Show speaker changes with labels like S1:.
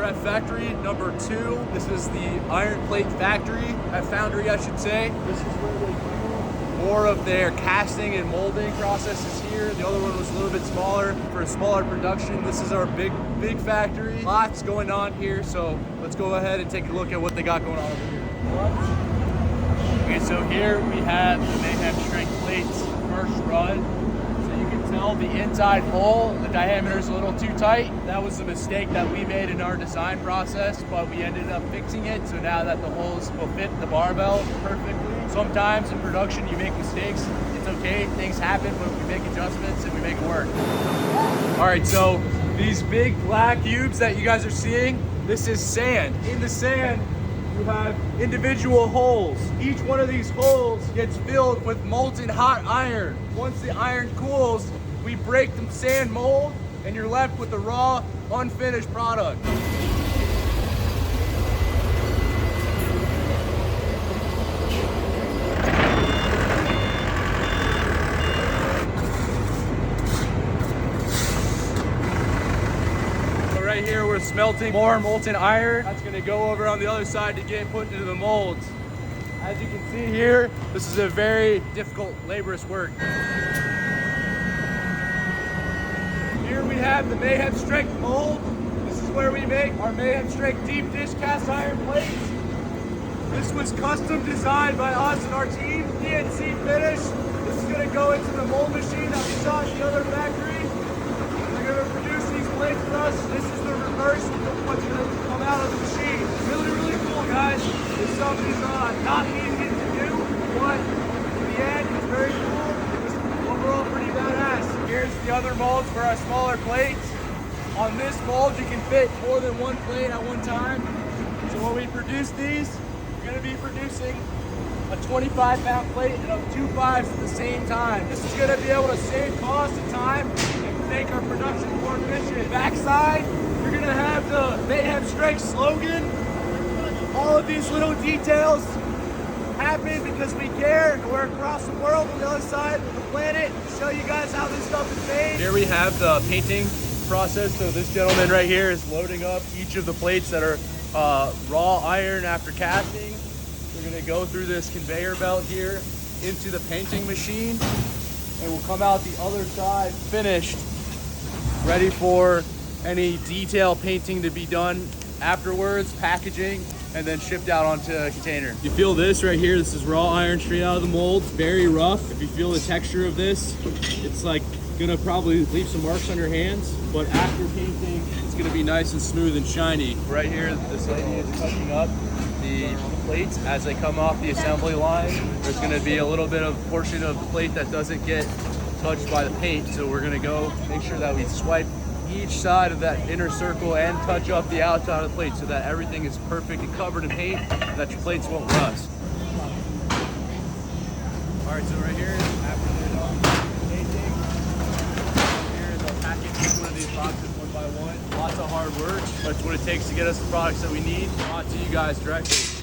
S1: at factory number 2. This is the iron plate factory, foundry I should say. This is where they do more of their casting and molding processes here. The other one was a little bit smaller for a smaller production. This is our big factory. Lots going on here, so let's go ahead and take a look at what they got going on over here. Okay, so here we have the Mayhem strength plates first run. So you can tell the inside hole, the diameter is a little too tight. That was a mistake that we made in our design process, but we ended up fixing it. So now that the holes will fit the barbell perfectly. Sometimes in production you make mistakes. It's okay, things happen, but we make adjustments and we make it work. All right, so these big black cubes that you guys are seeing, this is sand. In the sand, you have individual holes. Each one of these holes gets filled with molten hot iron. Once the iron cools, we break the sand mold and you're left with the raw, unfinished product. Right here we're smelting more molten iron. That's gonna go over on the other side to get put into the molds. As you can see here, this is a very difficult, laborious work. Here we have the Mayhem Strength mold. This is where we make our Mayhem Strength deep dish cast iron plates. This was custom designed by us and our team, DNC finish. This is gonna go into the mold machine that we saw at the other factory. They're gonna produce these plates for us. This is the reverse of what's gonna come out of the machine. Really, really cool, guys. This stuff is not easy to do, but in the end, it's very cool. It's overall pretty badass. Here's the other molds for our smaller plates. On this mold, you can fit more than one plate at one time. So when we produce these, we're gonna be producing a 25-pound plate and of 2 5s at the same time. This is gonna be able to save cost and time and make our production more efficient. Backside, you're gonna have the Mayhem Strength slogan. All of these little details happen because we care, and we're across the world on the other side of the planet to show you guys how this stuff is made. Here we have the painting process. So this gentleman right here is loading up each of the plates that are raw iron after casting. We're gonna go through this conveyor belt here into the painting machine, and we'll come out the other side finished, ready for any detail painting to be done afterwards, packaging, and then shipped out onto a container. You feel this right here, this is raw iron straight out of the mold, very rough. If you feel the texture of this, it's like gonna probably leave some marks on your hands, but after painting, it's gonna be nice and smooth and shiny. Right here, this lady is cutting up the plates as they come off the assembly line. There's gonna be a little bit of portion of the plate that doesn't get touched by the paint, so we're gonna go make sure that we swipe each side of that inner circle and touch up the outside of the plate so that everything is perfect and covered in paint, and that your plates won't rust. All right, so right here, after they're done painting, here is our package. Each one of these boxes one by one. Lots of hard work. That's what it takes to get us the products that we need. On to you guys directly.